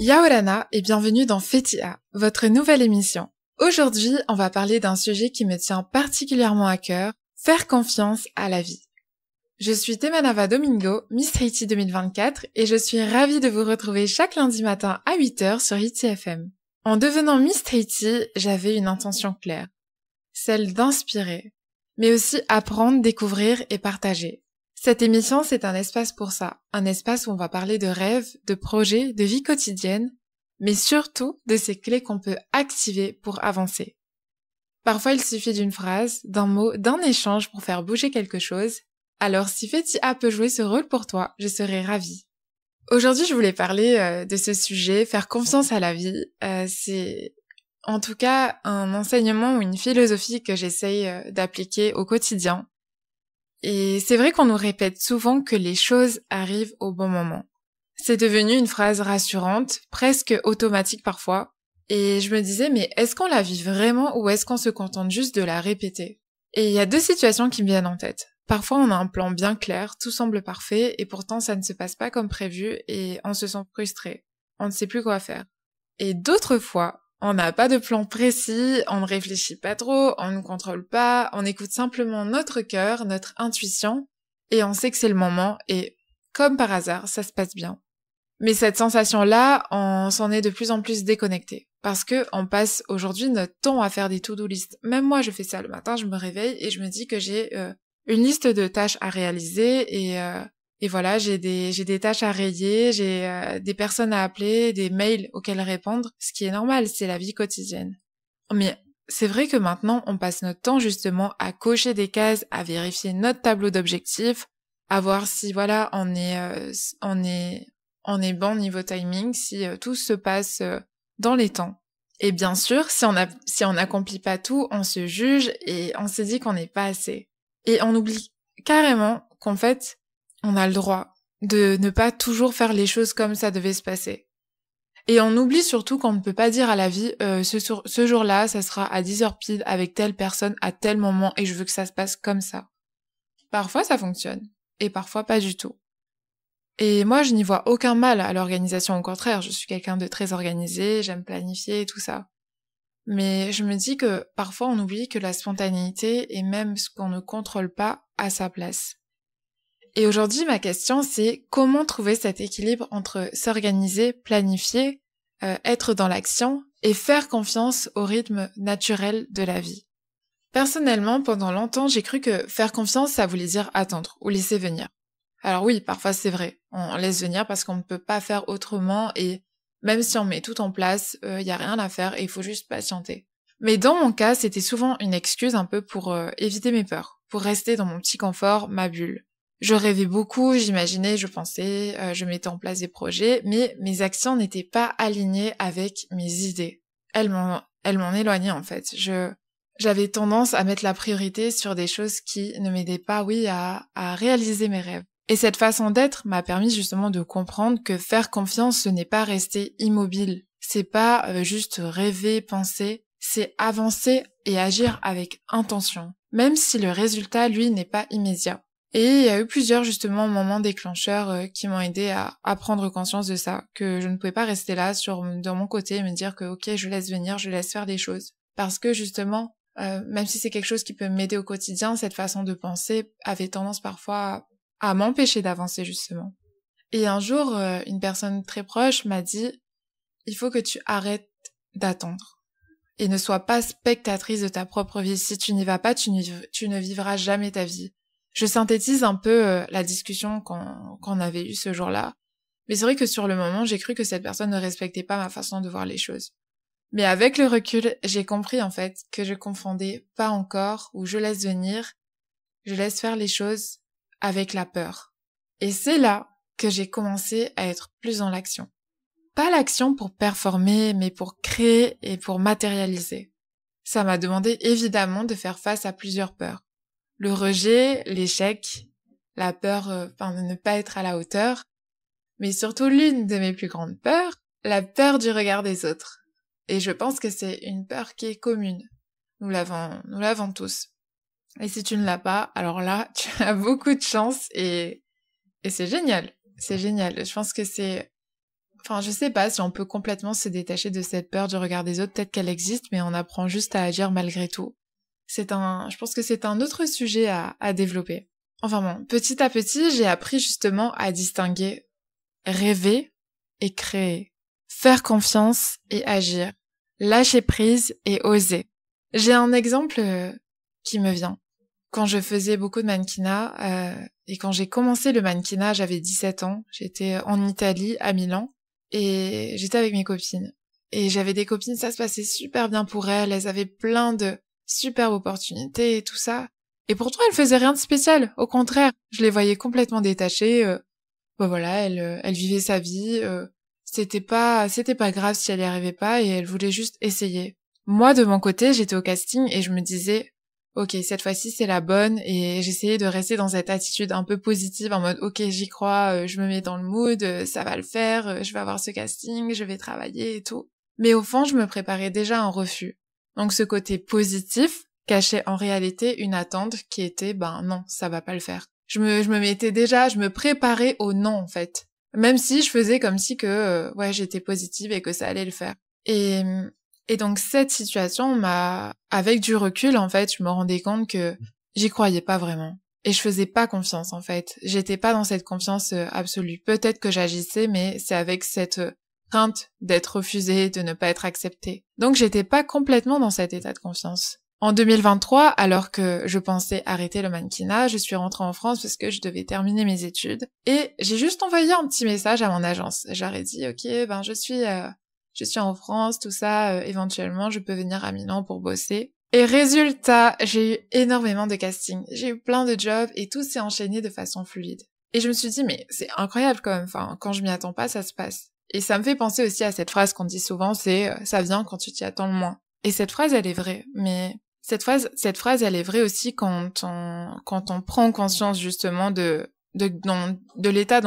Yaorana et bienvenue dans Fetia, votre nouvelle émission. Aujourd'hui, on va parler d'un sujet qui me tient particulièrement à cœur, faire confiance à la vie. Je suis Temanava Domingo, Miss Haiti 2024 et je suis ravie de vous retrouver chaque lundi matin à 8h sur Haiti FM. En devenant Miss Haiti, j'avais une intention claire, celle d'inspirer, mais aussi apprendre, découvrir et partager. Cette émission, c'est un espace pour ça, un espace où on va parler de rêves, de projets, de vie quotidienne, mais surtout de ces clés qu'on peut activer pour avancer. Parfois, il suffit d'une phrase, d'un mot, d'un échange pour faire bouger quelque chose. Alors, si Fetia peut jouer ce rôle pour toi, je serai ravie. Aujourd'hui, je voulais parler de ce sujet, faire confiance à la vie. C'est en tout cas un enseignement ou une philosophie que j'essaye d'appliquer au quotidien. Et c'est vrai qu'on nous répète souvent que les choses arrivent au bon moment. C'est devenu une phrase rassurante, presque automatique parfois. Et je me disais, mais est-ce qu'on la vit vraiment ou est-ce qu'on se contente juste de la répéter? Et il y a deux situations qui me viennent en tête. Parfois on a un plan bien clair, tout semble parfait et pourtant ça ne se passe pas comme prévu et on se sent frustré. On ne sait plus quoi faire. Et d'autres fois, on n'a pas de plan précis, on ne réfléchit pas trop, on ne contrôle pas, on écoute simplement notre cœur, notre intuition, et on sait que c'est le moment, et comme par hasard, ça se passe bien. Mais cette sensation-là, on s'en est de plus en plus déconnecté, parce que on passe aujourd'hui notre temps à faire des to-do list. Même moi, je fais ça le matin, je me réveille et je me dis que j'ai une liste de tâches à réaliser, et voilà, j'ai des tâches à rayer, j'ai des personnes à appeler, des mails auxquels répondre, ce qui est normal, c'est la vie quotidienne. Mais c'est vrai que maintenant, on passe notre temps justement à cocher des cases, à vérifier notre tableau d'objectifs, à voir si voilà, on est bon niveau timing, si tout se passe dans les temps. Et bien sûr, si on n'accomplit pas tout, on se juge et on se dit qu'on n'est pas assez. Et on oublie carrément qu'en fait, on a le droit de ne pas toujours faire les choses comme ça devait se passer. Et on oublie surtout qu'on ne peut pas dire à la vie ce jour-là, ça sera à 10h pile avec telle personne à tel moment et je veux que ça se passe comme ça. Parfois ça fonctionne et parfois pas du tout. Et moi je n'y vois aucun mal à l'organisation, au contraire, je suis quelqu'un de très organisé, j'aime planifier et tout ça. Mais je me dis que parfois on oublie que la spontanéité et même ce qu'on ne contrôle pas a sa place. Et aujourd'hui, ma question, c'est comment trouver cet équilibre entre s'organiser, planifier, être dans l'action et faire confiance au rythme naturel de la vie. Personnellement, pendant longtemps, j'ai cru que faire confiance, ça voulait dire attendre ou laisser venir. Alors oui, parfois c'est vrai, on laisse venir parce qu'on ne peut pas faire autrement et même si on met tout en place, y a rien à faire et il faut juste patienter. Mais dans mon cas, c'était souvent une excuse un peu pour éviter mes peurs, pour rester dans mon petit confort, ma bulle. Je rêvais beaucoup, j'imaginais, je pensais, je mettais en place des projets, mais mes actions n'étaient pas alignées avec mes idées. Elles m'en éloignaient en fait. J'avais tendance à mettre la priorité sur des choses qui ne m'aidaient pas, oui, à réaliser mes rêves. Et cette façon d'être m'a permis justement de comprendre que faire confiance, ce n'est pas rester immobile. C'est pas juste rêver, penser, c'est avancer et agir avec intention, même si le résultat, lui, n'est pas immédiat. Et il y a eu plusieurs justement moments déclencheurs qui m'ont aidé à prendre conscience de ça, que je ne pouvais pas rester là dans mon côté et me dire que ok, je laisse venir, je laisse faire des choses. Parce que justement, même si c'est quelque chose qui peut m'aider au quotidien, cette façon de penser avait tendance parfois à m'empêcher d'avancer justement. Et un jour, une personne très proche m'a dit « Il faut que tu arrêtes d'attendre et ne sois pas spectatrice de ta propre vie. Si tu n'y vas pas, tu ne vivras jamais ta vie. » Je synthétise un peu la discussion qu'on avait eue ce jour-là, mais c'est vrai que sur le moment, j'ai cru que cette personne ne respectait pas ma façon de voir les choses. Mais avec le recul, j'ai compris en fait que je confondais pas encore ou je laisse venir, je laisse faire les choses avec la peur. Et c'est là que j'ai commencé à être plus dans l'action. Pas l'action pour performer, mais pour créer et pour matérialiser. Ça m'a demandé évidemment de faire face à plusieurs peurs. Le rejet, l'échec, la peur de ne pas être à la hauteur, mais surtout l'une de mes plus grandes peurs, la peur du regard des autres. Et je pense que c'est une peur qui est commune. Nous l'avons tous. Et si tu ne l'as pas, alors là, tu as beaucoup de chance et c'est génial. C'est génial. Je pense que c'est Enfin, je sais pas si on peut complètement se détacher de cette peur du regard des autres. Peut-être qu'elle existe, mais on apprend juste à agir malgré tout. Je pense que c'est un autre sujet à développer. Enfin bon, petit à petit, j'ai appris justement à distinguer rêver et créer, faire confiance et agir, lâcher prise et oser. J'ai un exemple qui me vient. Quand je faisais beaucoup de mannequinat, et quand j'ai commencé le mannequinat, j'avais 17 ans, j'étais en Italie, à Milan, et j'étais avec mes copines. Et j'avais des copines, ça se passait super bien pour elles avaient plein de superbes opportunités et tout ça. Et pourtant, elles faisaient rien de spécial, au contraire, je les voyais complètement détachées, voilà, elle vivait sa vie, c'était pas grave si elle y arrivait pas et elle voulait juste essayer. Moi, de mon côté, j'étais au casting et je me disais, ok, cette fois-ci c'est la bonne et j'essayais de rester dans cette attitude un peu positive en mode, ok, j'y crois, je me mets dans le mood, ça va le faire, je vais avoir ce casting, je vais travailler et tout. Mais au fond, je me préparais déjà à un refus. Donc ce côté positif cachait en réalité une attente qui était, ben non, ça va pas le faire. Je me préparais au non en fait. Même si je faisais comme si que, ouais, j'étais positive et que ça allait le faire. Et donc cette situation avec du recul en fait, je me rendais compte que j'y croyais pas vraiment. Et je faisais pas confiance en fait. J'étais pas dans cette confiance absolue. Peut-être que j'agissais, mais c'est avec cette crainte d'être refusée, de ne pas être acceptée. Donc j'étais pas complètement dans cet état de confiance. En 2023, alors que je pensais arrêter le mannequinat, je suis rentrée en France parce que je devais terminer mes études. Et j'ai juste envoyé un petit message à mon agence. J'aurais dit, ok, ben je suis en France, tout ça, éventuellement je peux venir à Milan pour bosser. Et résultat, j'ai eu énormément de castings, j'ai eu plein de jobs et tout s'est enchaîné de façon fluide. Et je me suis dit, mais c'est incroyable quand même, enfin, quand je m'y attends pas, ça se passe. Et ça me fait penser aussi à cette phrase qu'on dit souvent, c'est ça vient quand tu t'y attends le moins. Et cette phrase, elle est vraie, mais cette phrase, elle est vraie aussi quand on prend conscience justement de l'état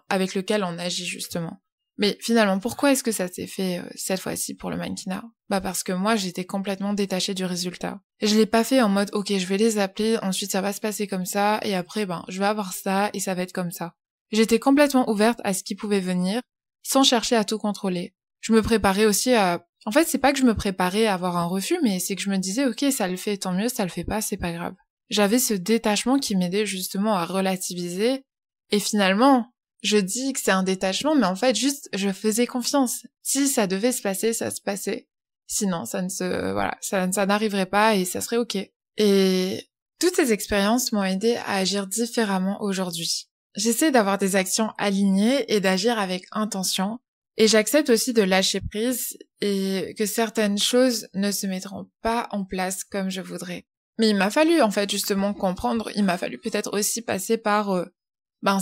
avec lequel on agit justement. Mais finalement, pourquoi est-ce que ça s'est fait cette fois-ci pour le mannequinat? Bah parce que moi, j'étais complètement détachée du résultat. Et je l'ai pas fait en mode, ok, je vais les appeler, ensuite ça va se passer comme ça, et après, je vais avoir ça, et ça va être comme ça. J'étais complètement ouverte à ce qui pouvait venir, sans chercher à tout contrôler. Je me préparais aussi en fait, c'est pas que je me préparais à avoir un refus, mais c'est que je me disais, ok, ça le fait, tant mieux, ça le fait pas, c'est pas grave. J'avais ce détachement qui m'aidait justement à relativiser, et finalement, je dis que c'est un détachement, mais en fait, juste, je faisais confiance. Si ça devait se passer, ça se passait. Sinon, ça n'arriverait pas et ça serait ok. Et toutes ces expériences m'ont aidé à agir différemment aujourd'hui. J'essaie d'avoir des actions alignées et d'agir avec intention. Et j'accepte aussi de lâcher prise et que certaines choses ne se mettront pas en place comme je voudrais. Mais il m'a fallu, en fait, justement comprendre, il m'a fallu peut-être aussi passer par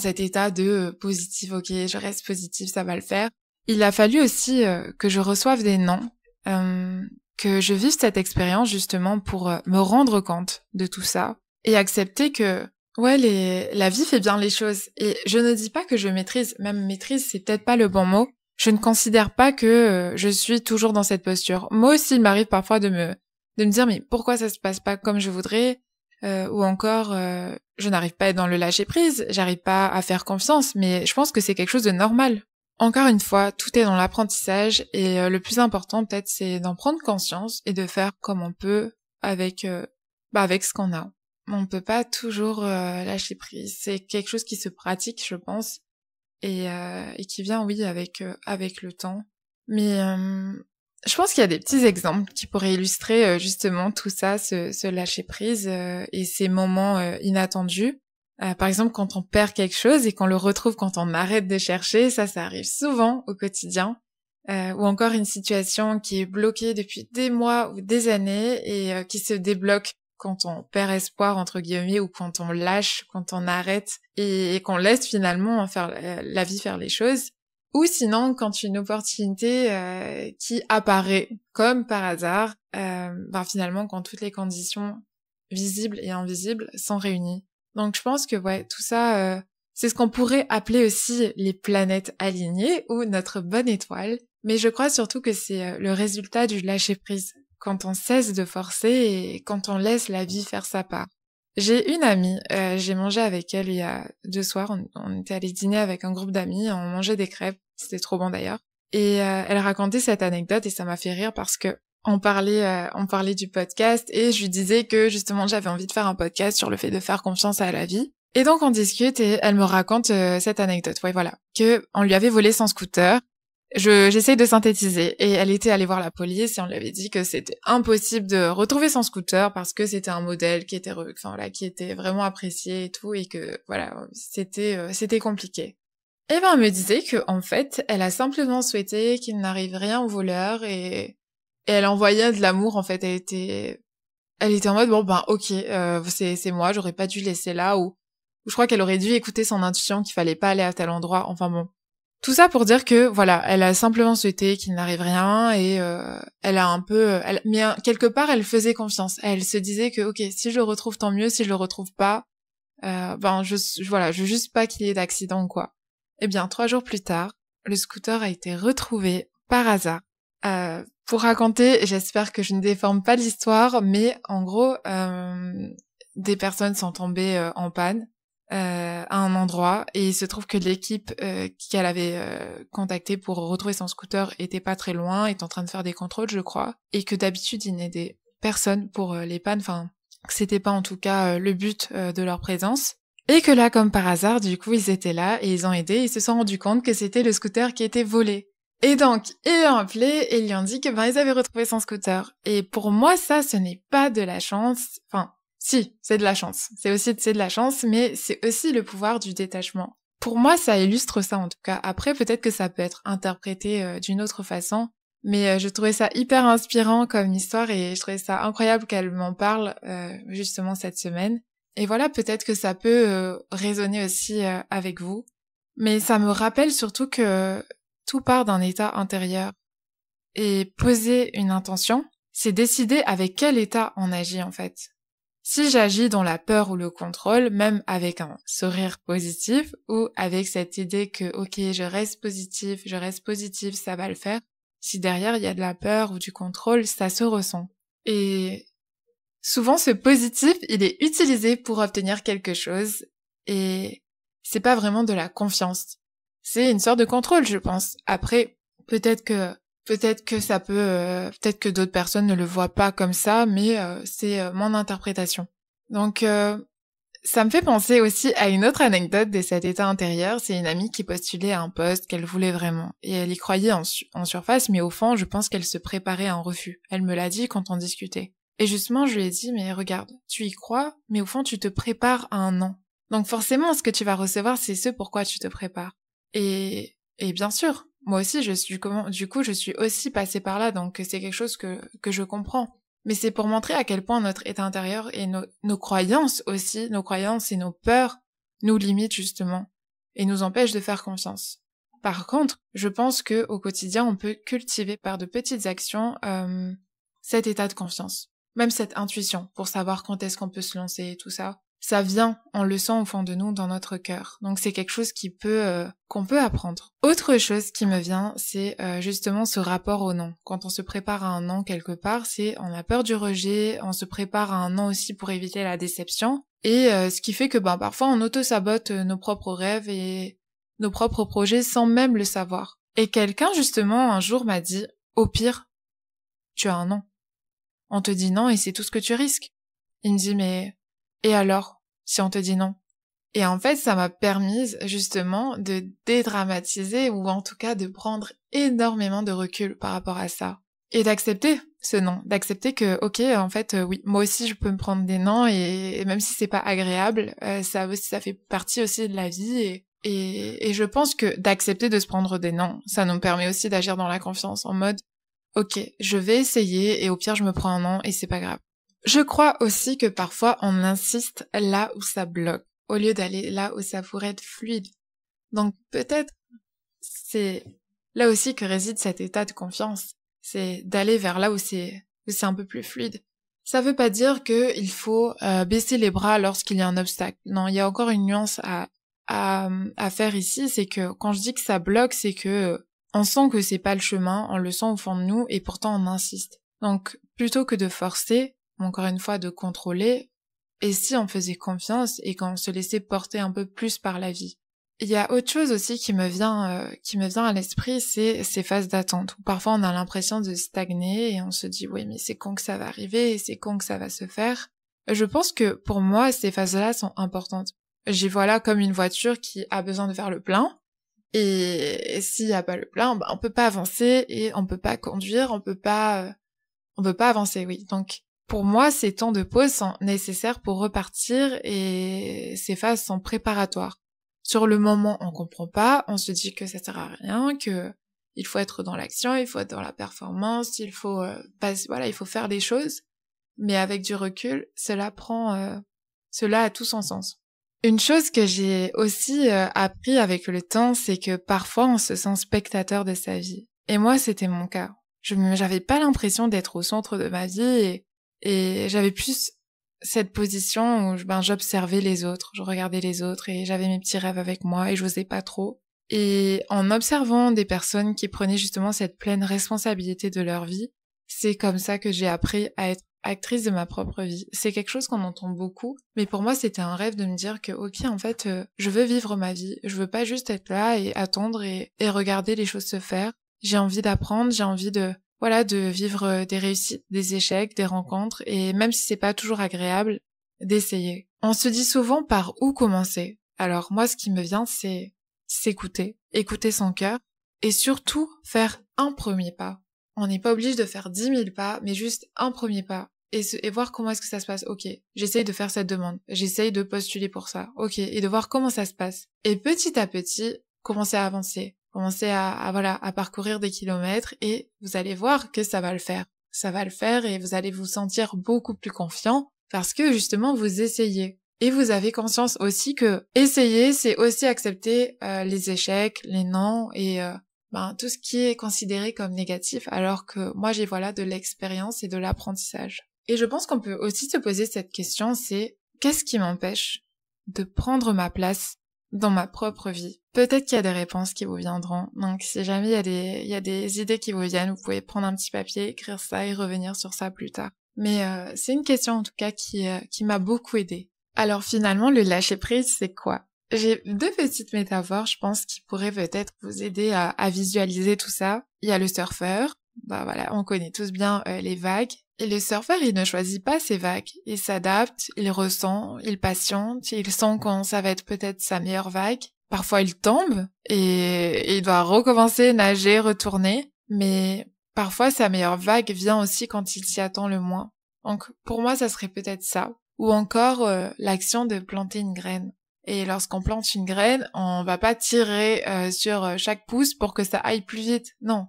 cet état de positif, ok, je reste positif, ça va le faire. Il a fallu aussi que je reçoive des non, que je vive cette expérience justement pour me rendre compte de tout ça et accepter que ouais, la vie fait bien les choses. Et je ne dis pas que je maîtrise, même maîtrise, c'est peut-être pas le bon mot. Je ne considère pas que je suis toujours dans cette posture. Moi aussi, il m'arrive parfois de me dire mais pourquoi ça se passe pas comme je voudrais, ou encore je n'arrive pas à être dans le lâcher prise, j'arrive pas à faire confiance, mais je pense que c'est quelque chose de normal. Encore une fois, tout est dans l'apprentissage et le plus important peut-être c'est d'en prendre conscience et de faire comme on peut avec ce qu'on a. On peut pas toujours lâcher prise, c'est quelque chose qui se pratique, je pense, et qui vient oui avec le temps. Mais je pense qu'il y a des petits exemples qui pourraient illustrer justement tout ça, ce lâcher prise et ces moments inattendus. Par exemple, quand on perd quelque chose et qu'on le retrouve quand on arrête de chercher, ça arrive souvent au quotidien. Ou encore une situation qui est bloquée depuis des mois ou des années et qui se débloque quand on perd espoir, entre guillemets, ou quand on lâche, quand on arrête et qu'on laisse finalement faire la vie faire les choses. Ou sinon, quand une opportunité qui apparaît comme par hasard, finalement, quand toutes les conditions visibles et invisibles sont réunies. Donc je pense que ouais, tout ça, c'est ce qu'on pourrait appeler aussi les planètes alignées ou notre bonne étoile. Mais je crois surtout que c'est le résultat du lâcher-prise, quand on cesse de forcer et quand on laisse la vie faire sa part. J'ai une amie, j'ai mangé avec elle il y a 2 soirs, on était allés dîner avec un groupe d'amis, on mangeait des crêpes, c'était trop bon d'ailleurs. Et elle racontait cette anecdote et ça m'a fait rire parce que on parlait du podcast et je lui disais que justement j'avais envie de faire un podcast sur le fait de faire confiance à la vie. Et donc on discute et elle me raconte cette anecdote. Ouais, voilà, que on lui avait volé son scooter. J'essaye de synthétiser et elle était allée voir la police et on lui avait dit que c'était impossible de retrouver son scooter parce que c'était un modèle qui était qui était vraiment apprécié et tout et que voilà, c'était compliqué. Et ben elle me disait que en fait, elle a simplement souhaité qu'il n'arrive rien au voleur et elle envoyait de l'amour en fait, elle était en mode bon ben OK, c'est moi, j'aurais pas dû laisser là ou je crois qu'elle aurait dû écouter son intuition qu'il fallait pas aller à tel endroit. Enfin bon, tout ça pour dire que voilà, elle a simplement souhaité qu'il n'arrive rien et elle a un peu, mais quelque part elle faisait confiance. Elle se disait que ok, si je le retrouve tant mieux, si je le retrouve pas, voilà, je veux juste pas qu'il y ait d'accident ou quoi. Eh bien 3 jours plus tard, le scooter a été retrouvé par hasard. Pour raconter, j'espère que je ne déforme pas l'histoire, mais en gros, des personnes sont tombées en panne à un endroit et il se trouve que l'équipe qu'elle avait contactée pour retrouver son scooter était pas très loin, est en train de faire des contrôles je crois, et que d'habitude ils n'aidaient personne pour les pannes, enfin que c'était pas en tout cas le but de leur présence, et que là comme par hasard du coup ils étaient là et ils ont aidé, ils se sont rendus compte que c'était le scooter qui était volé. Et donc, ils l'ont appelé et ils lui ont dit que ils avaient retrouvé son scooter. Et pour moi, ça, ce n'est pas de la chance. Enfin, si, c'est de la chance. C'est de la chance, mais c'est aussi le pouvoir du détachement. Pour moi, ça illustre ça en tout cas. Après, peut-être que ça peut être interprété d'une autre façon, mais je trouvais ça hyper inspirant comme histoire et je trouvais ça incroyable qu'elle m'en parle justement cette semaine. Et voilà, peut-être que ça peut résonner aussi avec vous. Mais ça me rappelle surtout que tout part d'un état intérieur. Et poser une intention, c'est décider avec quel état on agit en fait. Si j'agis dans la peur ou le contrôle, même avec un sourire positif ou avec cette idée que ok, je reste positif, ça va le faire. Si derrière il y a de la peur ou du contrôle, ça se ressent. Et souvent ce positif, il est utilisé pour obtenir quelque chose et c'est pas vraiment de la confiance. C'est une sorte de contrôle, je pense. Après, peut-être que ça peut, peut-être que d'autres personnes ne le voient pas comme ça, mais c'est mon interprétation. Donc, ça me fait penser aussi à une autre anecdote de cet état intérieur. C'est une amie qui postulait à un poste qu'elle voulait vraiment. Et elle y croyait en surface, mais au fond, je pense qu'elle se préparait à un refus. Elle me l'a dit quand on discutait. Et justement, je lui ai dit, mais regarde, tu y crois, mais au fond, tu te prépares à un non. Donc forcément, ce que tu vas recevoir, c'est ce pourquoi tu te prépares. Et bien sûr, moi aussi, du coup, je suis aussi passée par là, donc c'est quelque chose que je comprends. Mais c'est pour montrer à quel point notre état intérieur et nos croyances aussi, nos croyances et nos peurs nous limitent justement et nous empêchent de faire confiance. Par contre, je pense que au quotidien, on peut cultiver par de petites actions cet état de confiance, même cette intuition pour savoir quand est-ce qu'on peut se lancer et tout ça. Ça vient, on le sent au fond de nous, dans notre cœur. Donc c'est quelque chose qu'on peut apprendre. Autre chose qui me vient, c'est justement ce rapport au non. Quand on se prépare à un non quelque part, c'est on a peur du rejet, on se prépare à un non aussi pour éviter la déception. Et ce qui fait que parfois on auto-sabote nos propres rêves et nos propres projets sans même le savoir. Et quelqu'un justement un jour m'a dit, au pire, tu as un non. On te dit non et c'est tout ce que tu risques. Il me dit mais... Et alors, si on te dit non? Et en fait, ça m'a permis justement de dédramatiser ou en tout cas de prendre énormément de recul par rapport à ça. Et d'accepter ce non, d'accepter que ok, en fait, oui, moi aussi je peux me prendre des non et même si c'est pas agréable, ça fait partie aussi de la vie et je pense que d'accepter de se prendre des non, ça nous permet aussi d'agir dans la confiance en mode ok, je vais essayer et au pire je me prends un non et c'est pas grave. Je crois aussi que parfois on insiste là où ça bloque, au lieu d'aller là où ça pourrait être fluide. Donc peut-être c'est là aussi que réside cet état de confiance, c'est d'aller vers là où c'est un peu plus fluide. Ça veut pas dire que il faut baisser les bras lorsqu'il y a un obstacle. Non, il y a encore une nuance à faire ici, c'est que quand je dis que ça bloque, c'est que on sent que c'est pas le chemin, on le sent au fond de nous et pourtant on insiste. Donc plutôt que de forcer, encore une fois, de contrôler, Et si on faisait confiance et qu'on se laissait porter un peu plus par la vie? Il y a autre chose aussi qui me vient à l'esprit, c'est ces phases d'attente où parfois on a l'impression de stagner et on se dit oui mais c'est quand que ça va arriver et c'est quand que ça va se faire. Je pense que pour moi ces phases-là sont importantes. J'y vois là comme une voiture qui a besoin de faire le plein et s'il y a pas le plein, on peut pas avancer et on peut pas conduire, on peut pas avancer, oui. Donc pour moi ces temps de pause sont nécessaires pour repartir et ces phases sont préparatoires. Sur le moment, on comprend pas, on se dit que ça sert à rien, que il faut être dans l'action, il faut être dans la performance, il faut faire des choses. Mais avec du recul, cela a tout son sens. Une chose que j'ai aussi appris avec le temps, c'est que parfois on se sent spectateur de sa vie. Et moi, c'était mon cas. J'avais pas l'impression d'être au centre de ma vie et j'avais plus cette position où j'observais les autres, je regardais les autres et j'avais mes petits rêves avec moi et j'osais pas trop. Et en observant des personnes qui prenaient justement cette pleine responsabilité de leur vie, c'est comme ça que j'ai appris à être actrice de ma propre vie. C'est quelque chose qu'on entend beaucoup, mais pour moi c'était un rêve de me dire que ok en fait je veux vivre ma vie, je veux pas juste être là et attendre et regarder les choses se faire. J'ai envie d'apprendre, j'ai envie de vivre des réussites, des échecs, des rencontres, et même si c'est pas toujours agréable, d'essayer. On se dit souvent par où commencer. Alors moi, ce qui me vient, c'est s'écouter, écouter son cœur, et surtout faire un premier pas. On n'est pas obligé de faire 10 000 pas, mais juste un premier pas. Et voir comment est-ce que ça se passe. Ok, j'essaye de faire cette demande, j'essaye de postuler pour ça. Ok, et de voir comment ça se passe. Et petit à petit, commencer à avancer. Commencez à parcourir des kilomètres et vous allez voir que ça va le faire. Ça va le faire et vous allez vous sentir beaucoup plus confiant parce que justement vous essayez. Et vous avez conscience aussi que essayer, c'est aussi accepter les échecs, les non et tout ce qui est considéré comme négatif alors que moi j'y vois là de l'expérience et de l'apprentissage. Et je pense qu'on peut aussi se poser cette question, c'est qu'est-ce qui m'empêche de prendre ma place dans ma propre vie? Peut-être qu'il y a des réponses qui vous viendront. Donc, si jamais il y a des idées qui vous viennent, vous pouvez prendre un petit papier, écrire ça et revenir sur ça plus tard. Mais c'est une question en tout cas qui m'a beaucoup aidée. Alors finalement, le lâcher prise, c'est quoi? J'ai 2 petites métaphores, je pense, qui pourraient peut-être vous aider à visualiser tout ça. Il y a le surfeur. On connaît tous bien les vagues. Et le surfeur, il ne choisit pas ses vagues. Il s'adapte, il ressent, il patiente, il sent quand ça va être peut-être sa meilleure vague. Parfois, il tombe et il doit recommencer, nager, retourner. Mais parfois, sa meilleure vague vient aussi quand il s'y attend le moins. Donc, pour moi, ça serait peut-être ça. Ou encore l'action de planter une graine. Et lorsqu'on plante une graine, on va pas tirer sur chaque pouce pour que ça aille plus vite. Non.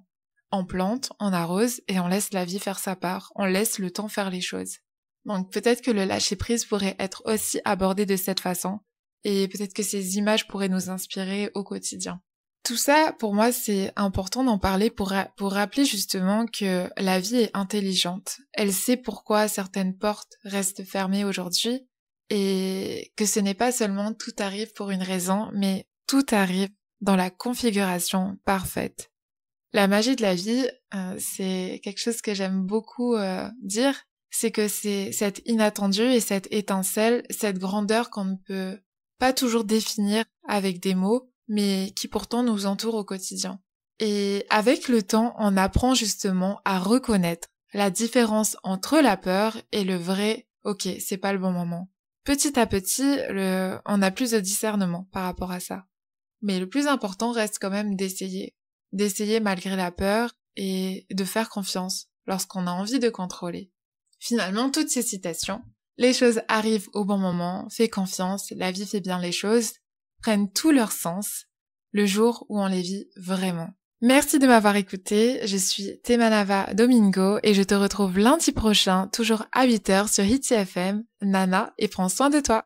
On plante, on arrose et on laisse la vie faire sa part. On laisse le temps faire les choses. Donc peut-être que le lâcher-prise pourrait être aussi abordé de cette façon. Et peut-être que ces images pourraient nous inspirer au quotidien. Tout ça, pour moi, c'est important d'en parler pour rappeler justement que la vie est intelligente. Elle sait pourquoi certaines portes restent fermées aujourd'hui et que ce n'est pas seulement tout arrive pour une raison, mais tout arrive dans la configuration parfaite. La magie de la vie, c'est quelque chose que j'aime beaucoup dire, c'est que c'est cette inattendu et cette étincelle, cette grandeur qu'on ne peut pas toujours définir avec des mots, mais qui pourtant nous entoure au quotidien. Et avec le temps, on apprend justement à reconnaître la différence entre la peur et le vrai « ok, c'est pas le bon moment ». Petit à petit, on a plus de discernement par rapport à ça. Mais le plus important reste quand même d'essayer malgré la peur et de faire confiance lorsqu'on a envie de contrôler. Finalement, toutes ces citations, les choses arrivent au bon moment, fais confiance, la vie fait bien les choses, prennent tout leur sens le jour où on les vit vraiment. Merci de m'avoir écouté, je suis Temanava Domingo et je te retrouve lundi prochain, toujours à 8h sur Hits FM. Nana et prends soin de toi.